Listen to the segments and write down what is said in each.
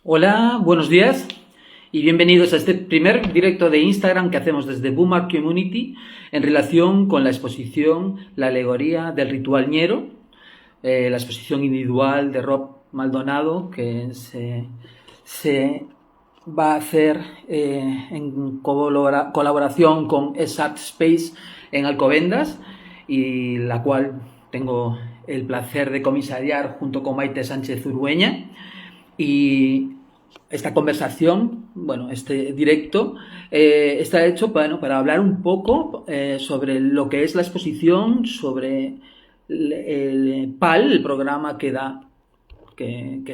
Hola, buenos días y bienvenidos a este primer directo de Instagram que hacemos desde Boomart Community en relación con la exposición La alegoría del ritual ñero, la exposición individual de Rob Maldonado que se va a hacer en colaboración con Art Space en Alcobendas y la cual tengo el placer de comisariar junto con Maite Sánchez Urueña. Y esta conversación, bueno, este directo, está hecho para hablar un poco sobre lo que es la exposición, sobre el PAL, el programa que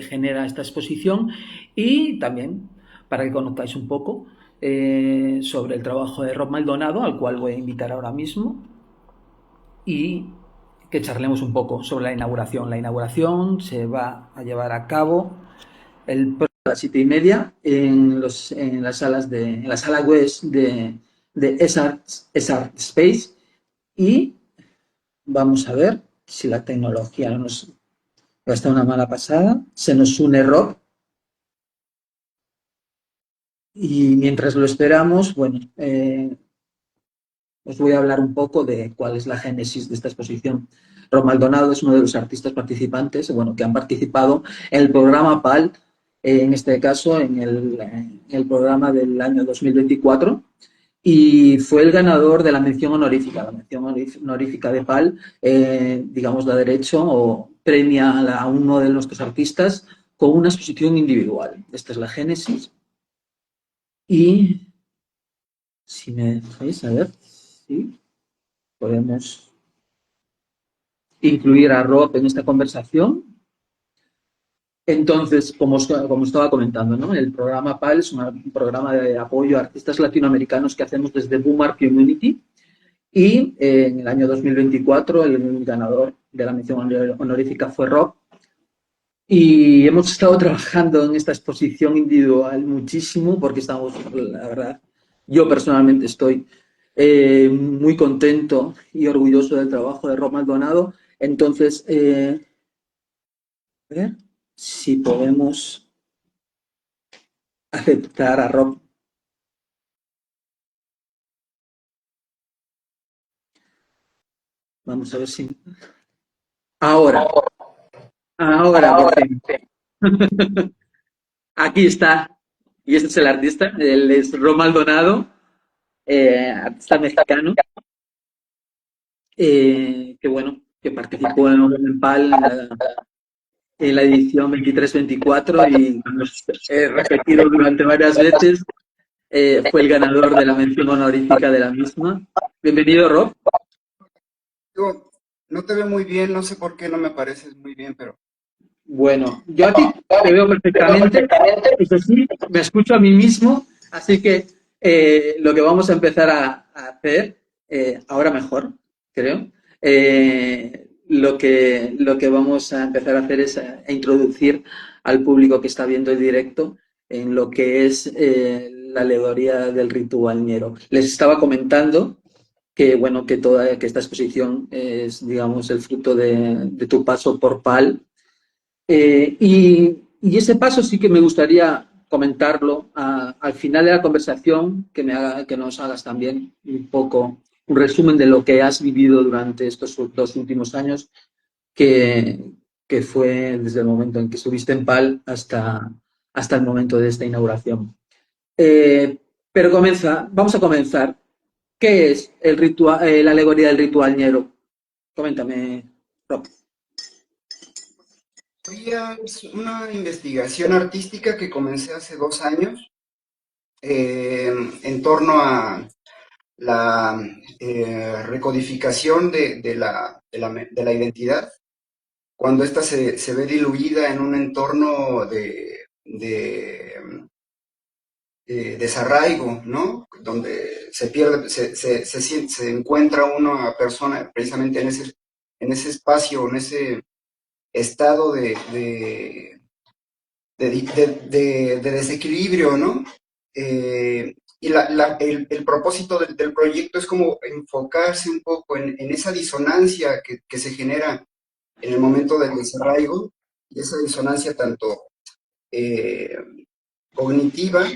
genera esta exposición, y también para que conozcáis un poco sobre el trabajo de Rob Maldonado, al cual voy a invitar ahora mismo, y que charlemos un poco sobre la inauguración. La inauguración se va a llevar a cabo a las 7:30 en la sala West de Art Space, y vamos a ver si la tecnología no nos gasta una mala pasada. Se nos une Rob y mientras lo esperamos, bueno, os voy a hablar un poco de cuál es la génesis de esta exposición. Rob Maldonado es uno de los artistas participantes, bueno, que han participado en el programa PAL, en este caso en el programa del año 2024, y fue el ganador de la mención honorífica. La mención honorífica de PAL, digamos, da derecho o premia a uno de nuestros artistas con una exposición individual. Esta es la génesis. Y si me dejáis, a ver, sí, podemos incluir a Rob en esta conversación. Entonces, como estaba comentando, ¿no? El programa PAL es un programa de apoyo a artistas latinoamericanos que hacemos desde Boomart Community, y en el año 2024 el ganador de la mención honorífica fue Rob, y hemos estado trabajando en esta exposición individual muchísimo porque estamos, la verdad, yo personalmente estoy muy contento y orgulloso del trabajo de Rob Maldonado. Entonces, a ver si podemos aceptar a Rob. Vamos a ver si... Ahora, por fin. Aquí está. Y este es el artista. Él es Rob Maldonado, artista mexicano, que bueno, que participó en PAL en la edición 23-24 y he repetido durante varias veces. Fue el ganador de la mención honorífica de la misma. Bienvenido, Rob. Digo, no te veo muy bien, no sé por qué no me pareces muy bien, pero Bueno, yo a ti te veo perfectamente, eso sí, me escucho a mí mismo, así que lo que vamos a empezar a hacer, ahora mejor, creo, lo que vamos a empezar a hacer es a introducir al público que está viendo el directo en lo que es la alegoría del ritual ñero. Les estaba comentando que, bueno, que esta exposición es, digamos, el fruto de tu paso por PAL. Y ese paso sí que me gustaría comentarlo al final de la conversación, que nos hagas también un poco un resumen de lo que has vivido durante estos 2 últimos años, que, que fue desde el momento en que estuviste en PAL hasta el momento de esta inauguración. Pero vamos a comenzar. ¿Qué es el ritual, la alegoría del ritual ñero? Coméntame, Rob. había una investigación artística que comencé hace 2 años en torno a la recodificación de la identidad, cuando ésta se ve diluida en un entorno de desarraigo, ¿no? Donde se pierde, se encuentra uno a persona precisamente en ese espacio, en ese estado de desequilibrio, ¿no? Y el propósito del proyecto es como enfocarse un poco en esa disonancia que se genera en el momento del desarraigo, y esa disonancia tanto eh, cognitiva,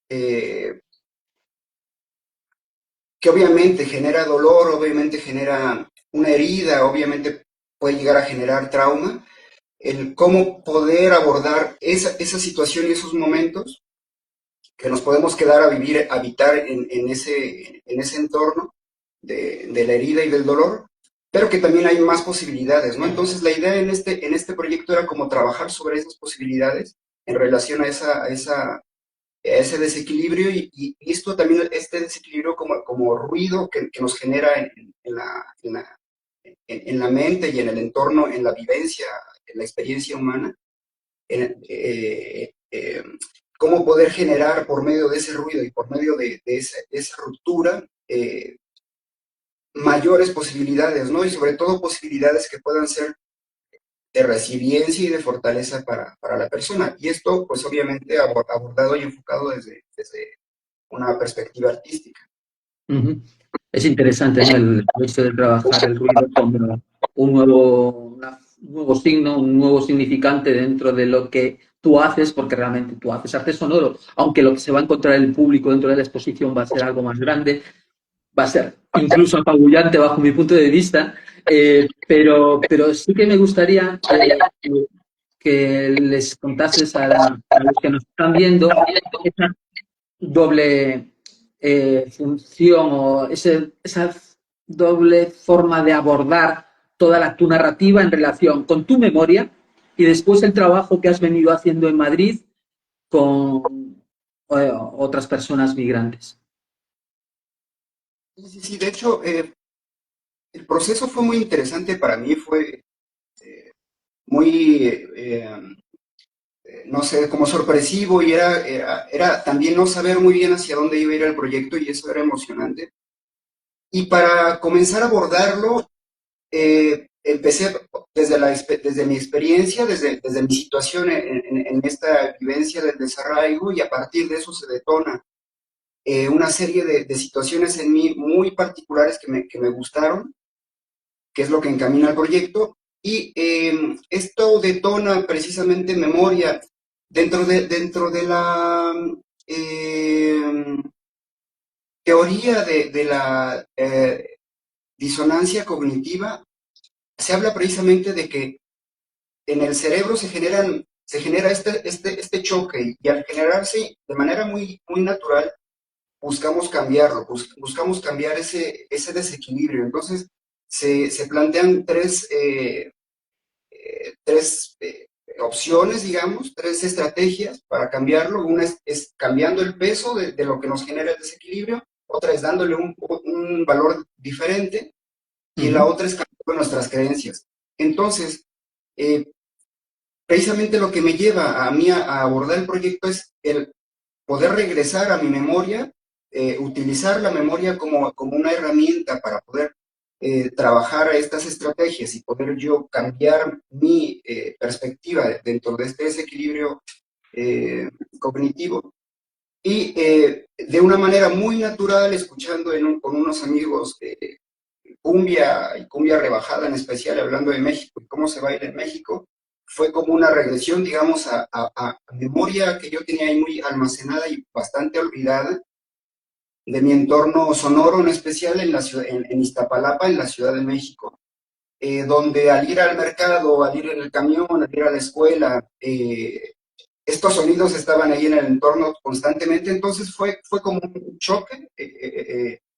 eh, que obviamente genera dolor, obviamente genera una herida, obviamente puede llegar a generar trauma, el cómo poder abordar esa situación y esos momentos que nos podemos quedar a vivir, a habitar en ese entorno de la herida y del dolor, pero que también hay más posibilidades, ¿no? Entonces la idea en este proyecto era como trabajar sobre esas posibilidades en relación a ese desequilibrio y esto también, este desequilibrio como ruido que nos genera en la mente y en el entorno, en la vivencia, en la experiencia humana, en, cómo poder generar por medio de ese ruido y por medio de esa ruptura mayores posibilidades, ¿no? Y sobre todo posibilidades que puedan ser de resiliencia y de fortaleza para la persona. Y esto, pues obviamente, abordado y enfocado desde una perspectiva artística. Ujú. Es interesante, ¿no? El hecho de trabajar el ruido como un nuevo signo, un nuevo significante dentro de lo que tú haces, porque realmente tú haces arte sonoro, aunque lo que se va a encontrar el público dentro de la exposición va a ser algo más grande, va a ser incluso apabullante bajo mi punto de vista, pero sí que me gustaría que les contases a los que nos están viendo esa doble función o esa doble forma de abordar tu narrativa en relación con tu memoria y después el trabajo que has venido haciendo en Madrid con otras personas migrantes. Sí, sí, sí, de hecho, el proceso fue muy interesante para mí, fue muy, no sé, como sorpresivo y era también no saber muy bien hacia dónde iba a ir el proyecto y eso era emocionante. Y para comenzar a abordarlo, empecé desde mi experiencia, desde mi situación en esta vivencia del desarraigo y a partir de eso se detona una serie de situaciones en mí muy particulares que me gustaron, que es lo que encamina el proyecto, y esto detona precisamente memoria dentro de la eh, teoría de la disonancia cognitiva. Se habla precisamente de que en el cerebro se genera este choque y al generarse de manera muy natural, buscamos cambiarlo, buscamos cambiar ese desequilibrio. Entonces, se plantean tres opciones, digamos, tres estrategias para cambiarlo. Una es cambiando el peso de lo que nos genera el desequilibrio, otra es dándole un valor diferente Uh y la -huh. otra es cambiando nuestras creencias. Entonces, eh, precisamente lo que me lleva a mí a abordar el proyecto es el poder regresar a mi memoria, utilizar la memoria como una herramienta para poder trabajar estas estrategias y poder yo cambiar mi perspectiva dentro de este desequilibrio eh, cognitivo y de una manera muy natural, escuchando con unos amigos cumbia y cumbia rebajada en especial, hablando de México y cómo se baila en México, fue como una regresión, digamos, a memoria que yo tenía ahí muy almacenada y bastante olvidada de mi entorno sonoro, en especial en, la ciudad, en Iztapalapa, en la Ciudad de México, donde al ir al mercado, al ir en el camión, al ir a la escuela, estos sonidos estaban ahí en el entorno constantemente, entonces fue como un choque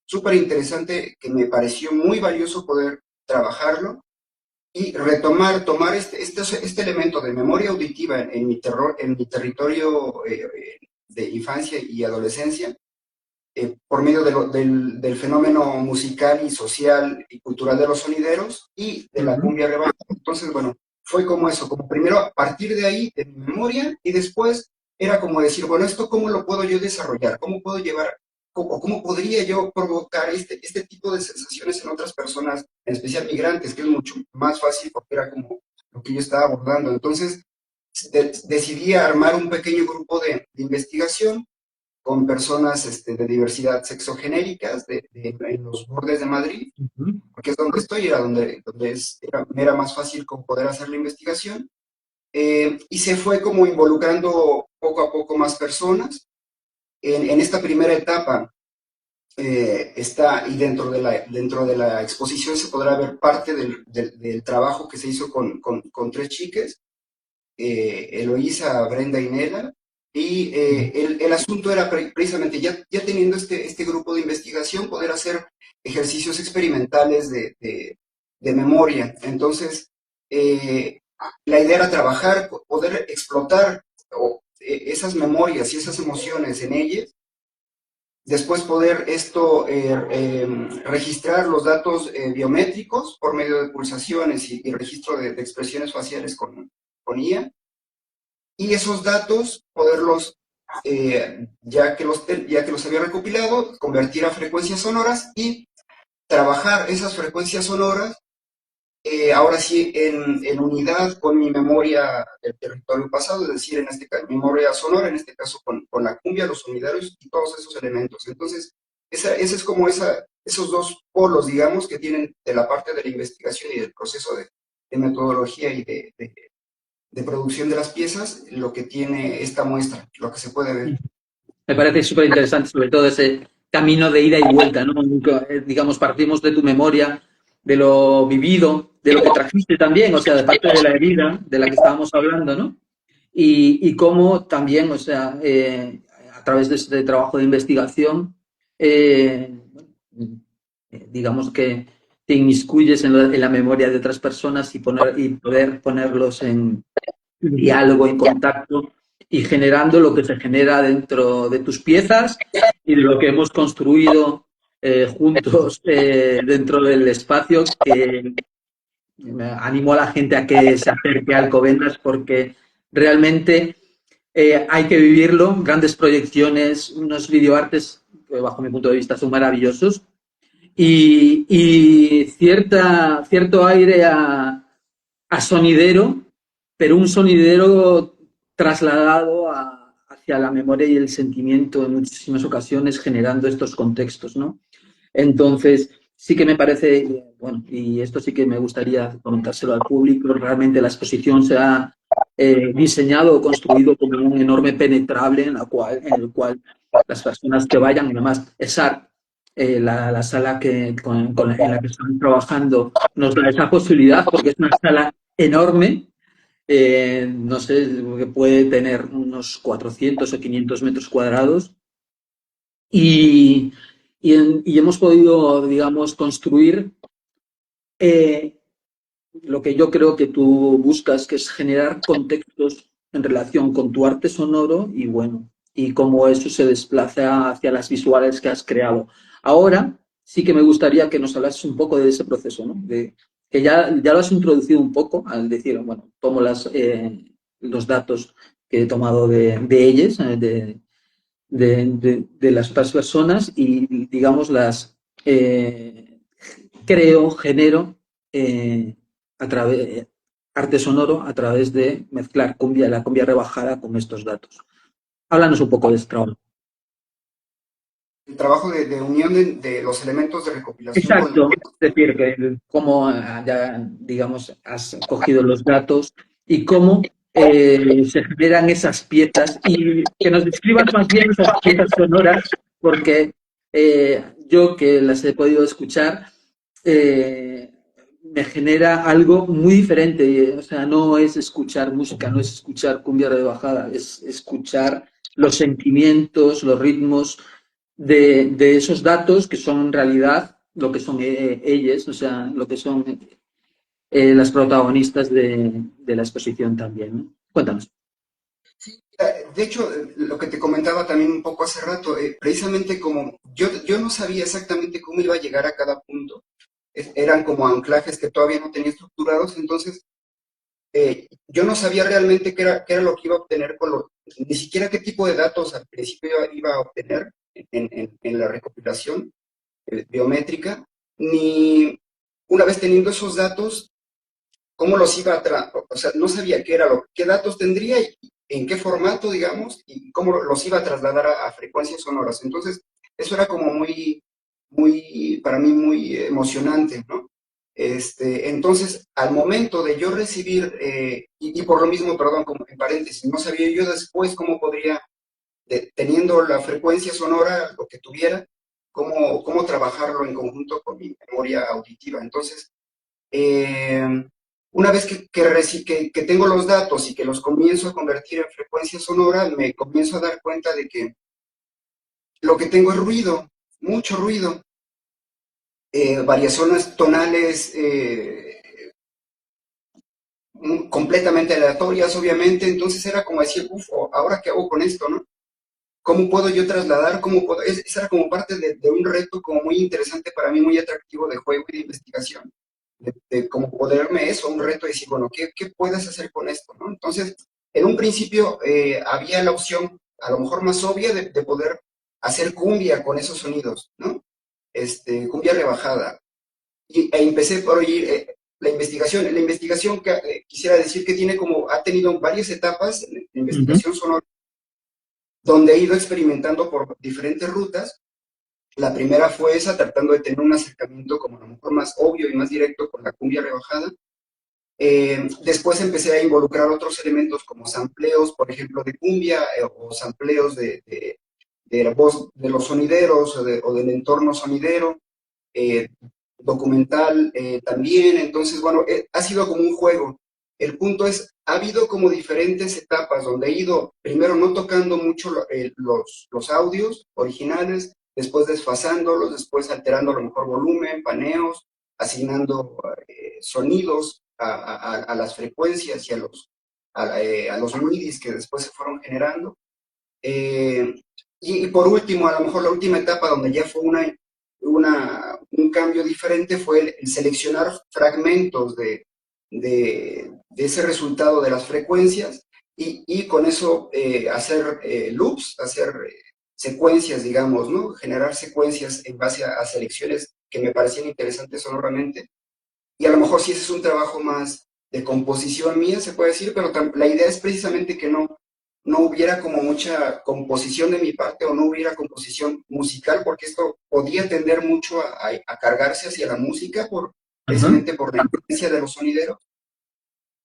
súper interesante que me pareció muy valioso poder trabajarlo y tomar este elemento de memoria auditiva en mi territorio de infancia y adolescencia por medio del fenómeno musical y social y cultural de los sonideros y de Uh la -huh. cumbia rebajada. Entonces, bueno, fue como eso, como primero a partir de ahí, de mi memoria, y después era como decir, bueno, ¿esto cómo lo puedo yo desarrollar? ¿Cómo puedo llevar, o cómo podría yo provocar este tipo de sensaciones en otras personas, en especial migrantes, que es mucho más fácil porque era como lo que yo estaba abordando? Entonces, decidí armar un pequeño grupo de investigación con personas de diversidad sexogenéricas en los bordes de Madrid, Uh -huh. porque es donde estoy, era me era más fácil como poder hacer la investigación. y se fue como involucrando poco a poco más personas. En esta primera etapa está, y dentro de la exposición se podrá ver parte del trabajo que se hizo con tres chiques, Eloísa, Brenda y Nela. Y el asunto era precisamente, ya teniendo este grupo de investigación, poder hacer ejercicios experimentales de memoria. Entonces, la idea era trabajar, poder explotar esas memorias y esas emociones en ellas, después poder registrar los datos biométricos por medio de pulsaciones y registro de expresiones faciales con IA, y esos datos poderlos, ya que los había recopilado, convertir a frecuencias sonoras y trabajar esas frecuencias sonoras, ahora sí en unidad con mi memoria del territorio pasado, es decir, en este caso, memoria sonora, en este caso con la cumbia, los sonidarios y todos esos elementos. Entonces, esa es como esos dos polos, digamos, que tienen de la parte de la investigación y del proceso de metodología y de producción de las piezas, lo que tiene esta muestra, lo que se puede ver. Me parece súper interesante, sobre todo ese camino de ida y vuelta, ¿no? Digamos, partimos de tu memoria, de lo vivido, de lo que trajiste también, o sea, de parte de la herida de la que estábamos hablando, ¿no? Y cómo también, o sea, a través de este trabajo de investigación, eh, digamos que te inmiscuyes en la memoria de otras personas y poder ponerlos en diálogo, en contacto y generando lo que se genera dentro de tus piezas y de lo que hemos construido juntos dentro del espacio, que animo a la gente a que se acerque a Alcobendas porque realmente hay que vivirlo. Grandes proyecciones, unos videoartes que bajo mi punto de vista son maravillosos y cierto aire a sonidero, pero un sonidero trasladado hacia la memoria y el sentimiento en muchísimas ocasiones, generando estos contextos, ¿no? Entonces, sí que me parece, bueno, y esto sí que me gustaría comentárselo al público, realmente la exposición se ha diseñado o construido como un enorme penetrable en el cual las personas que vayan, y además esa, la sala en la que estamos trabajando nos da esa posibilidad porque es una sala enorme, no sé, que puede tener unos 400 o 500 metros cuadrados y, y hemos podido, digamos, construir eh, lo que yo creo que tú buscas, que es generar contextos en relación con tu arte sonoro y bueno, y cómo eso se desplaza hacia las visuales que has creado. Ahora sí que me gustaría que nos hablases un poco de ese proceso, ¿no? De, que ya lo has introducido un poco al decir, bueno, tomo los datos que he tomado de ellas, de las otras personas y, digamos, las creo, genero a través arte sonoro a través de mezclar la cumbia rebajada con estos datos. Háblanos un poco de este trabajo. El trabajo de unión de los elementos de recopilación con... Exacto, es decir, que cómo ya, digamos, has cogido los datos y cómo se generan esas piezas y que nos describas más bien esas piezas sonoras, porque yo que las he podido escuchar, eh, me genera algo muy diferente. O sea, no es escuchar música, no es escuchar cumbia rebajada, es escuchar los sentimientos, los ritmos de esos datos que son en realidad lo que son ellas, o sea, lo que son las protagonistas de la exposición también, ¿no? Cuéntanos. De hecho, lo que te comentaba también un poco hace rato, precisamente como yo no sabía exactamente cómo iba a llegar a cada punto, eran como anclajes que todavía no tenía estructurados, entonces yo no sabía realmente qué era lo que iba a obtener ni siquiera qué tipo de datos al principio iba a obtener en la recopilación biométrica, ni una vez teniendo esos datos, cómo los iba o sea, no sabía qué datos tendría y en qué formato, digamos, y cómo los iba a trasladar a frecuencias sonoras. Entonces, eso era como para mí muy emocionante, ¿no? Entonces, al momento de yo recibir, y por lo mismo, perdón, como en paréntesis, no sabía yo después cómo podría, teniendo la frecuencia sonora, lo que tuviera, cómo trabajarlo en conjunto con mi memoria auditiva. Entonces, eh, una vez que tengo los datos y que los comienzo a convertir en frecuencia sonora, me comienzo a dar cuenta de que lo que tengo es ruido, mucho ruido, variaciones tonales completamente aleatorias, obviamente. Entonces era como decir, uff, ¿ahora qué hago con esto, no? ¿Cómo puedo yo trasladar? Esa era como parte de un reto como muy interesante para mí, muy atractivo de juego y de investigación. De cómo poderme eso, un reto de decir, bueno, ¿qué puedes hacer con esto, no? Entonces, en un principio había la opción, a lo mejor más obvia, de poder hacer cumbia con esos sonidos, ¿no? Cumbia rebajada. E empecé por oír la investigación que quisiera decir que ha tenido varias etapas en la Ujú. investigación sonora, donde he ido experimentando por diferentes rutas. La primera fue esa, tratando de tener un acercamiento como a lo mejor más obvio y más directo con la cumbia rebajada. Después empecé a involucrar otros elementos como sampleos, por ejemplo, de cumbia o sampleos de la voz de los sonideros o del entorno sonidero, eh, documental también. Entonces, bueno, ha sido como un juego. El punto es, ha habido como diferentes etapas donde he ido, primero no tocando mucho los audios originales, después desfasándolos, después alterando a lo mejor volumen, paneos, asignando sonidos a las frecuencias y a los MIDIs que después se fueron generando. Eh, y por último, a lo mejor la última etapa donde ya fue un cambio diferente fue el seleccionar fragmentos de ese resultado de las frecuencias y con eso hacer loops, hacer secuencias, digamos, ¿no? Generar secuencias en base a selecciones que me parecían interesantes sonoramente. Y a lo mejor si ese es un trabajo más de composición mía, se puede decir, pero la idea es precisamente que no hubiera como mucha composición de mi parte o no hubiera composición musical, porque esto podía tender mucho a cargarse hacia la música Ajá. precisamente por la influencia de los sonideros.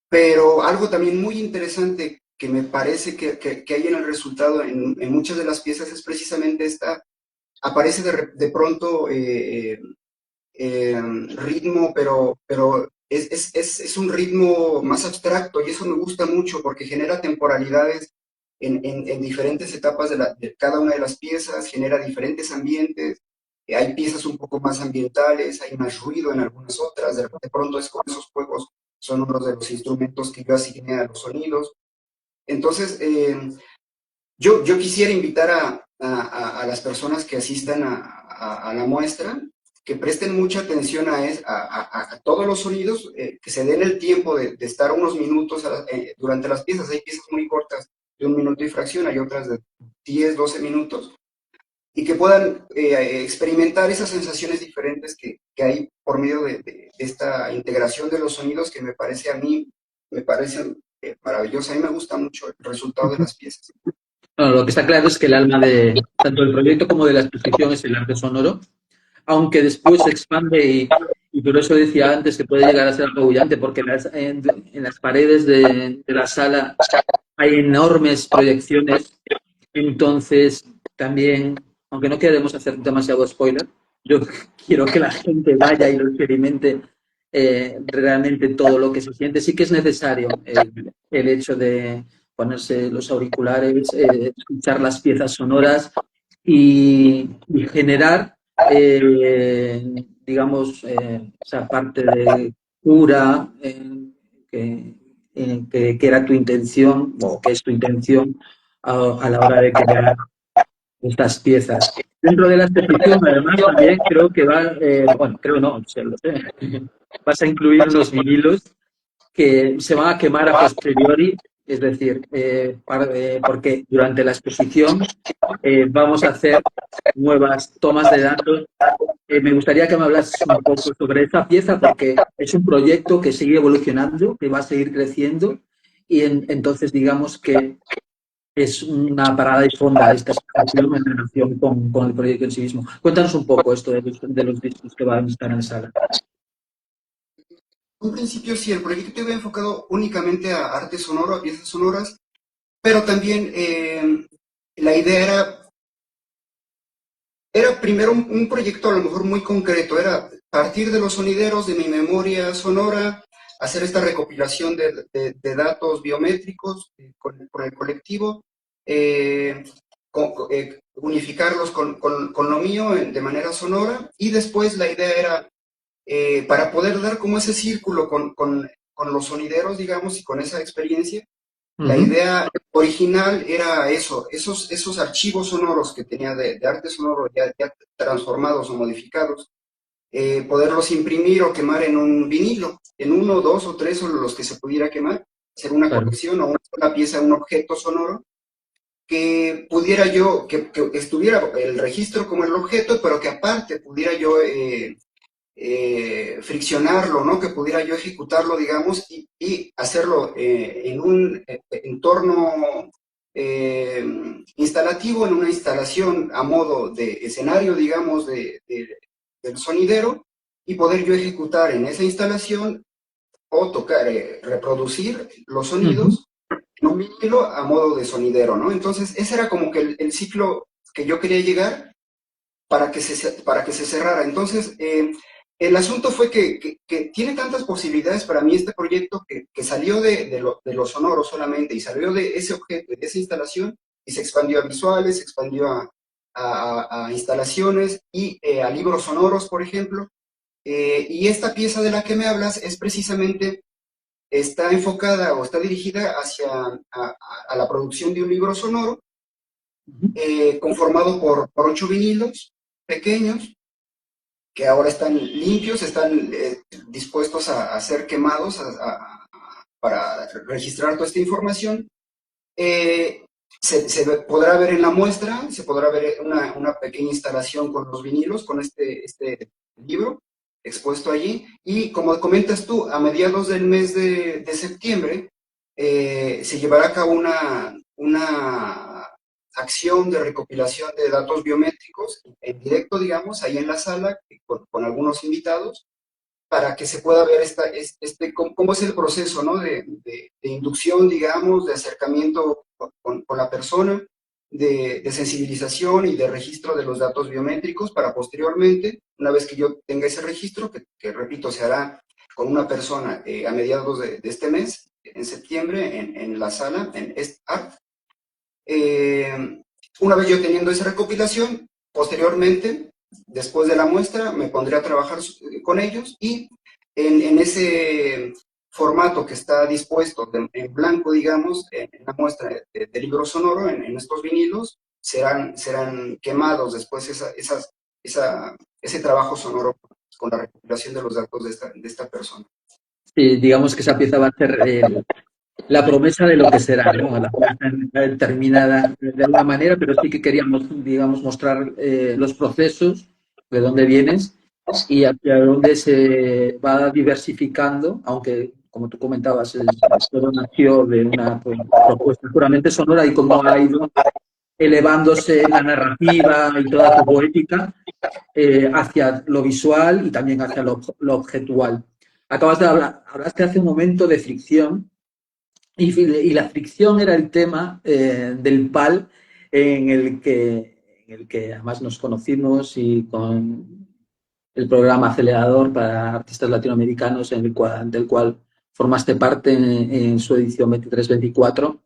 Pero algo también muy interesante que me parece que hay en el resultado en muchas de las piezas es precisamente aparece de pronto ritmo, pero es un ritmo más abstracto y eso me gusta mucho porque genera temporalidades en diferentes etapas de cada una de las piezas, genera diferentes ambientes. Hay piezas un poco más ambientales, hay más ruido en algunas otras, de pronto es con esos juegos son uno de los instrumentos que yo asigné a los sonidos. Entonces, yo quisiera invitar a las personas que asistan a la muestra que presten mucha atención a todos los sonidos, que se den el tiempo de estar unos minutos durante las piezas. Hay piezas muy cortas de 1 minuto y fracción, hay otras de 10, 12 minutos, y que puedan experimentar esas sensaciones diferentes que hay por medio de esta integración de los sonidos que a mí, me parecen maravillosas. A mí me gusta mucho el resultado de las piezas. Bueno, lo que está claro es que el alma de tanto del proyecto como de la exposición es el arte sonoro, aunque después se expande y por eso decía antes que puede llegar a ser apabullante, porque en las paredes de la sala hay enormes proyecciones, entonces también, aunque no queremos hacer demasiado spoiler, yo quiero que la gente vaya y lo experimente realmente todo lo que se siente. Sí que es necesario el hecho de ponerse los auriculares, escuchar las piezas sonoras y generar, digamos, esa parte de cura que, que era tu intención o que es tu intención a la hora de crear estas piezas. Dentro de la exposición, además, también creo que bueno, creo no, lo sé, vas a incluir unos vinilos que se van a quemar a posteriori, es decir, porque durante la exposición vamos a hacer nuevas tomas de datos. Me gustaría que me hablas un poco sobre esta pieza porque es un proyecto que sigue evolucionando, que va a seguir creciendo y entonces digamos que es una parada y fonda esta exposición en relación con el proyecto en sí mismo. Cuéntanos un poco esto de los discos que van a estar en sala. un principio sí, el proyecto iba enfocado únicamente a arte sonoro, a piezas sonoras, pero también la idea era primero un proyecto a lo mejor muy concreto, era partir de los sonideros, de mi memoria sonora, hacer esta recopilación de datos biométricos con el colectivo, unificarlos con lo mío de manera sonora, y después la idea era, para poder dar como ese círculo con los sonideros, digamos, y con esa experiencia, la Ujú. idea original era eso, esos archivos sonoros que tenía de arte sonoro ya transformados o modificados, poderlos imprimir o quemar en un vinilo, en uno, dos o tres, o los que se pudiera quemar, hacer una Claro. colección o una pieza, un objeto sonoro, que pudiera yo, que estuviera el registro como el objeto, pero que aparte pudiera yo friccionarlo, ¿no? Que pudiera yo ejecutarlo, digamos, y hacerlo en un entorno instalativo, en una instalación a modo de escenario, digamos, del sonidero, y poder yo ejecutar en esa instalación o tocar, reproducir los Ujú. sonidos en un vinilo a modo de sonidero, ¿no? Entonces, ese era como que el ciclo que yo quería llegar para que se cerrara. Entonces, el asunto fue que tiene tantas posibilidades para mí este proyecto que salió de lo sonoro solamente y salió de ese objeto, de esa instalación, y se expandió a visuales, se expandió a instalaciones y a libros sonoros, por ejemplo. Y esta pieza de la que me hablas es precisamente, está enfocada o está dirigida hacia a la producción de un libro sonoro, Ujú. conformado por 8 vinilos pequeños que ahora están limpios, están dispuestos a ser quemados para registrar toda esta información. Eh, se podrá ver en la muestra, se podrá ver una pequeña instalación con los vinilos, con este libro expuesto allí. Y como comentas tú, a mediados del mes de septiembre se llevará a cabo una acción de recopilación de datos biométricos en directo, digamos, ahí en la sala, con algunos invitados, para que se pueda ver cómo es el proceso, ¿no? De inducción, digamos, de acercamiento con la persona, de sensibilización y de registro de los datos biométricos para posteriormente, una vez que yo tenga ese registro, que repito, se hará con una persona a mediados de este mes, en septiembre, en la sala, en Art. eh, una vez yo teniendo esa recopilación, posteriormente, después de la muestra, me pondré a trabajar con ellos y en ese formato que está dispuesto en blanco, digamos, en la muestra de libro sonoro, en estos vinilos, serán quemados después ese trabajo sonoro con la recopilación de los datos de esta persona. Sí, digamos que esa pieza va a ser la promesa de lo que será, ¿no? La puesta terminada de alguna manera, pero sí que queríamos, digamos, mostrar los procesos, de dónde vienes y hacia dónde se va diversificando, aunque, como tú comentabas, todo nació de una propuesta puramente sonora y cómo ha ido elevándose la narrativa y toda tu poética hacia lo visual y también hacia lo objetual. Acabas de hablar, hablaste hace un momento de fricción y la fricción era el tema del PAL en el que además nos conocimos y con el programa acelerador para artistas latinoamericanos del cual formaste parte en su edición 23-24.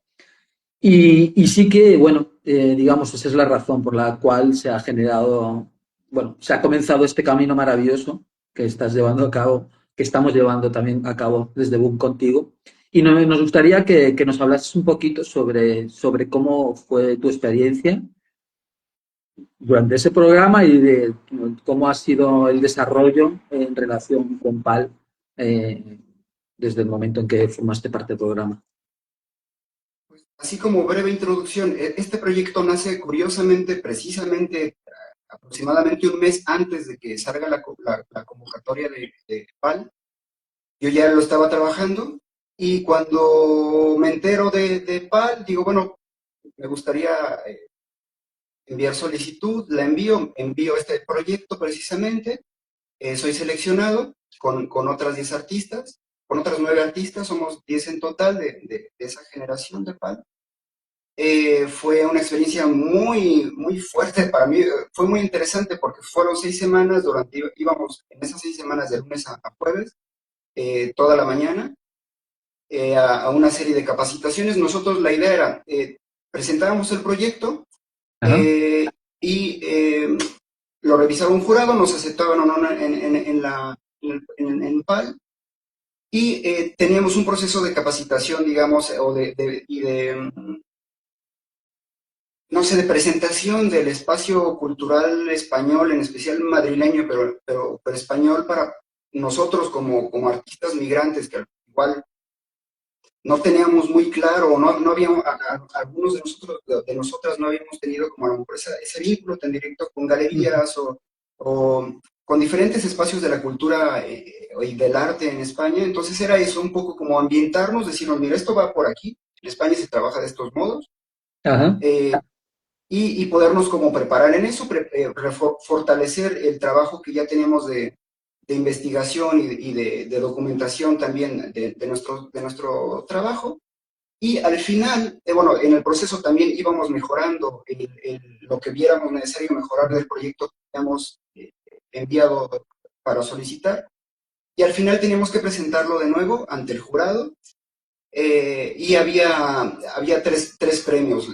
Y sí que, bueno, digamos, esa es la razón por la cual se ha generado, bueno, se ha comenzado este camino maravilloso que estás llevando a cabo, que estamos llevando también a cabo desde Boom contigo. Y nos gustaría que nos hablases un poquito sobre cómo fue tu experiencia durante ese programa y de cómo ha sido el desarrollo en relación con PAL eh, desde el momento en que formaste parte del programa. Así como breve introducción, este proyecto nace curiosamente, precisamente, aproximadamente un mes antes de que salga la convocatoria de PAL. Yo ya lo estaba trabajando y cuando me entero de PAL, digo, bueno, me gustaría enviar solicitud, la envío este proyecto precisamente, soy seleccionado con otras 10 artistas con otras 9 artistas, somos 10 en total de esa generación de PAL. Fue una experiencia muy, muy fuerte para mí, fue muy interesante porque fueron 6 semanas, íbamos en esas 6 semanas de lunes a jueves, toda la mañana, a una serie de capacitaciones. Nosotros la idea era, presentábamos el proyecto Ajá. eh, y lo revisaba un jurado, nos aceptaban o no en PAL, y teníamos un proceso de capacitación, digamos, no sé, de presentación del espacio cultural español, en especial madrileño, pero español para nosotros como artistas migrantes, que igual no teníamos muy claro, no habíamos, algunos de nosotros, de nosotras no habíamos tenido como a lo mejor ese vínculo tan directo con galerías o con diferentes espacios de la cultura y del arte en España. Entonces era eso, un poco como ambientarnos, decirnos, mira, esto va por aquí, en España se trabaja de estos modos, Ajá. eh, y podernos como preparar en eso, fortalecer el trabajo que ya tenemos de investigación y de documentación también de nuestro trabajo. Y al final, bueno, en el proceso también íbamos mejorando lo que viéramos necesario mejorar del proyecto que habíamos enviado para solicitar. Y al final teníamos que presentarlo de nuevo ante el jurado y había tres premios.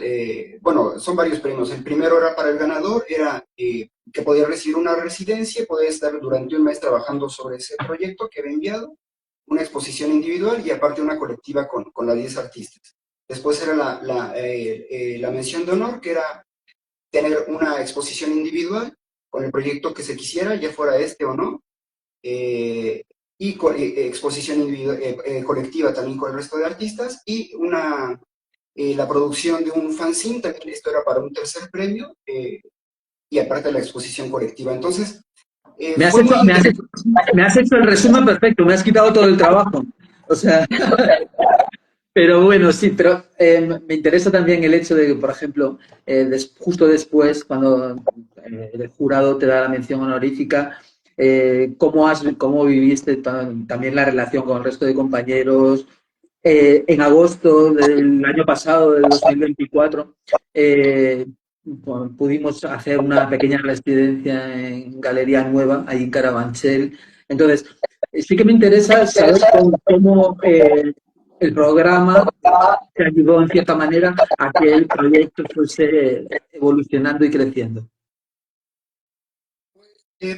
Bueno, son varios premios. El primero era para el ganador, era que podía recibir una residencia, podía estar durante un mes trabajando sobre ese proyecto que había enviado, una exposición individual y aparte una colectiva con las 10 artistas. Después era la mención de honor, que era tener una exposición individual con el proyecto que se quisiera, ya fuera este o no, eh, y exposición colectiva también con el resto de artistas, y la producción de un fanzine, también esto era para un tercer premio, y aparte la exposición colectiva. Entonces, Me has fue hecho, muy me has interesante. hecho, me has hecho el resumen perfecto, me has quitado todo el trabajo. O sea, pero bueno, sí, pero me interesa también el hecho de que, por ejemplo, justo después, cuando el jurado te da la mención honorífica, cómo viviste también la relación con el resto de compañeros? En agosto del año pasado, del 2024, pudimos hacer una pequeña residencia en Galería Nueva, ahí en Carabanchel. Entonces, sí que me interesa saber cómo el programa te ayudó en cierta manera a que el proyecto fuese evolucionando y creciendo.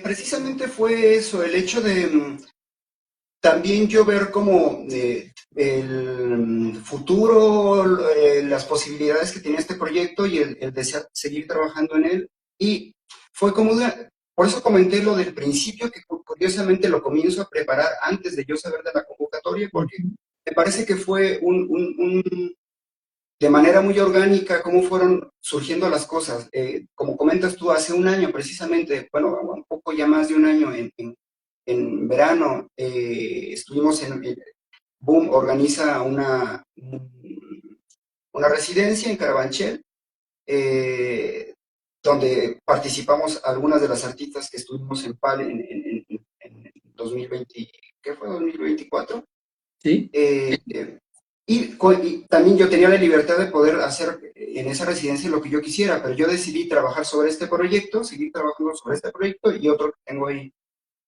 Precisamente fue eso, el hecho de también yo ver como el futuro, las posibilidades que tenía este proyecto y el desear seguir trabajando en él. Y fue como por eso comenté lo del principio, que curiosamente lo comienzo a preparar antes de yo saber de la convocatoria, porque me parece que fue de manera muy orgánica cómo fueron surgiendo las cosas. Como comentas tú, hace un año precisamente, bueno, un poco ya más de un año en verano, estuvimos Boom organiza una residencia en Carabanchel, eh, donde participamos algunas de las artistas que estuvimos en PAL en 2020, ¿qué fue? 2024. ¿Sí? Y también yo tenía la libertad de poder hacer en esa residencia lo que yo quisiera, pero yo decidí trabajar sobre este proyecto, seguir trabajando sobre este proyecto y otro que tengo ahí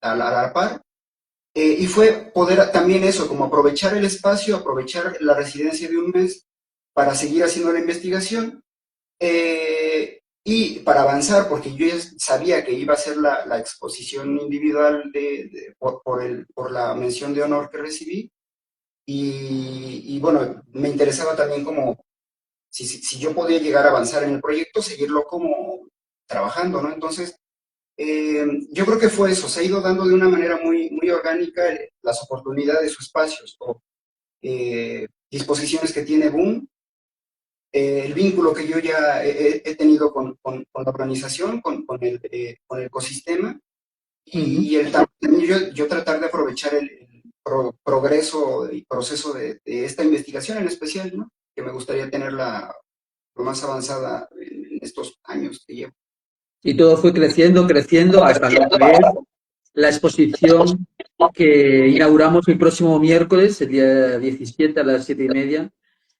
a la par. Y fue poder también eso, como aprovechar el espacio, aprovechar la residencia de un mes para seguir haciendo la investigación y para avanzar, porque yo ya sabía que iba a ser la exposición individual por la mención de honor que recibí. Y bueno, me interesaba también como si yo podía llegar a avanzar en el proyecto, seguirlo como trabajando, ¿no? Entonces, yo creo que fue eso, se ha ido dando de una manera muy, muy orgánica las oportunidades o espacios o disposiciones que tiene Boom, el vínculo que yo ya he tenido con la organización, con el ecosistema Ujú. y también yo tratar de aprovechar el progreso y proceso de esta investigación en especial, ¿no? Que me gustaría tenerla lo más avanzada en estos años que llevo. Y todo fue creciendo, creciendo hasta lo que es. la exposición que inauguramos el próximo miércoles, el día 17 a las 7:30,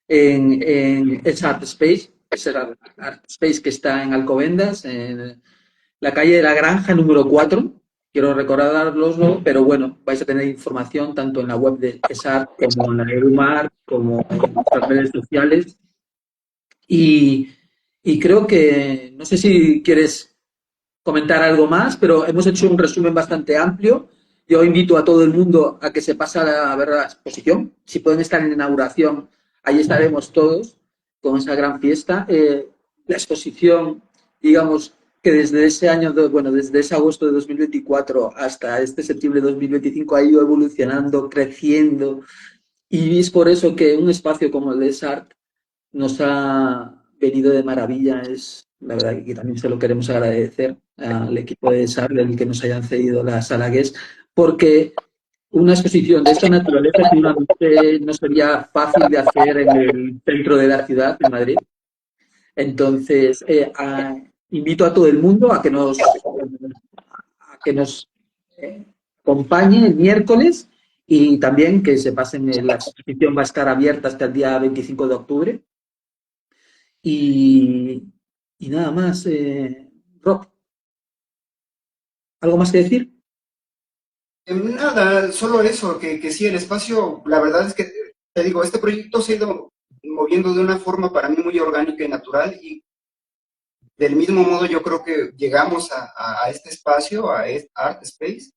en Es Art Space. Es el Art Space que está en Alcobendas, en la calle de la Granja número 4. Quiero recordarloslo, pero bueno, vais a tener información tanto en la web de ESAR como en la de Edumar, como en nuestras redes sociales. Y, y creo que, no sé si quieres comentar algo más, pero hemos hecho un resumen bastante amplio. Yo invito a todo el mundo a que se pase a ver la exposición. Si pueden estar en la inauguración, ahí estaremos todos con esa gran fiesta. La exposición, digamos que desde ese año, bueno, desde ese agosto de 2024 hasta este septiembre de 2025 ha ido evolucionando, creciendo, y es por eso que un espacio como el de SART nos ha venido de maravilla. Es la verdad que también se lo queremos agradecer al equipo de SAR el que nos hayan cedido la sala Guest, porque una exposición de esta naturaleza seguramente no sería fácil de hacer en el centro de la ciudad, en Madrid. Entonces, invito a todo el mundo a que nos acompañe el miércoles, y también que se pasen. La exposición va a estar abierta hasta el día 25 de octubre. Y, y nada más, Rob, ¿algo más que decir? Nada, solo eso, que sí, el espacio, la verdad es que, te digo, este proyecto se ha ido moviendo de una forma para mí muy orgánica y natural, y del mismo modo yo creo que llegamos a este espacio, a Art Space,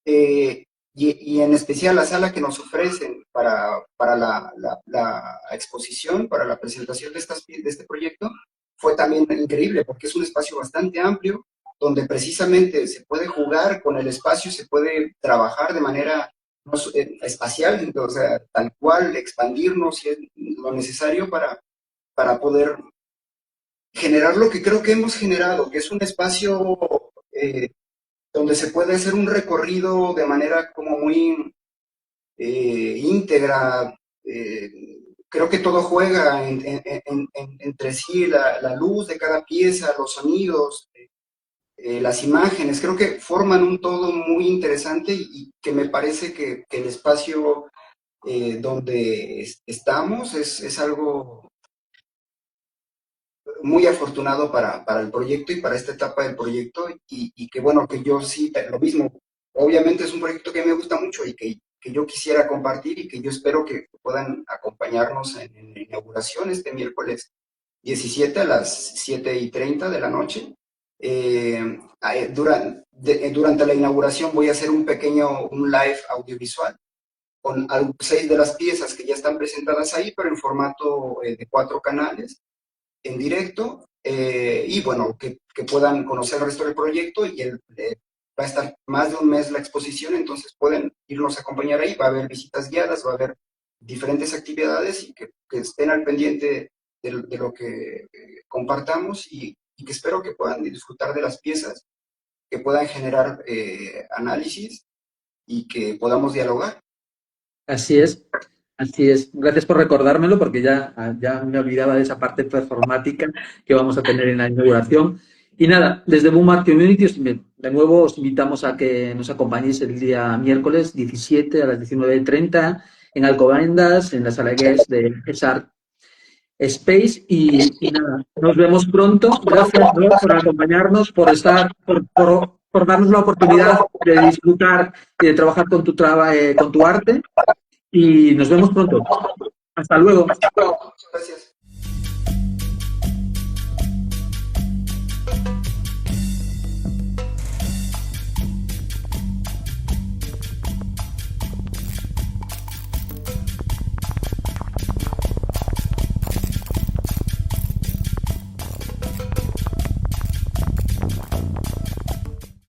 y en especial la sala que nos ofrecen para la exposición, para la presentación de este proyecto, fue también increíble, porque es un espacio bastante amplio, donde precisamente se puede jugar con el espacio, se puede trabajar de manera no, espacial, o sea, tal cual, expandirnos si es lo necesario para poder generar lo que creo que hemos generado, que es un espacio donde se puede hacer un recorrido de manera como muy íntegra. Creo que todo juega entre sí, la luz de cada pieza, los sonidos, las imágenes, creo que forman un todo muy interesante, y que me parece que el espacio donde estamos es algo muy afortunado para el proyecto y para esta etapa del proyecto, y que bueno, que yo sí, lo mismo, obviamente es un proyecto que me gusta mucho y que yo quisiera compartir, y que yo espero que puedan acompañarnos en la inauguración este miércoles 17 a las 7:30 de la noche. Durante la inauguración voy a hacer un live audiovisual con 6 de las piezas que ya están presentadas ahí, pero en formato de 4 canales en directo, y bueno, que puedan conocer el resto del proyecto, y va a estar más de un mes la exposición, entonces pueden irnos a acompañar ahí, va a haber visitas guiadas, va a haber diferentes actividades, y que estén al pendiente de lo que compartamos, y que espero que puedan disfrutar de las piezas, que puedan generar análisis, y que podamos dialogar. Así es, así es. Gracias por recordármelo, porque ya me olvidaba de esa parte performática que vamos a tener en la inauguración. Y nada, desde Boom Art Community, de nuevo os invitamos a que nos acompañéis el día miércoles 17 a las 19:30 en Alcobendas, en la sala Guest de ESAR Space. Y nada, nos vemos pronto. Gracias, Rob, por acompañarnos, por darnos la oportunidad de disfrutar y de trabajar con tu arte. Y nos vemos pronto. Hasta luego. Muchas gracias.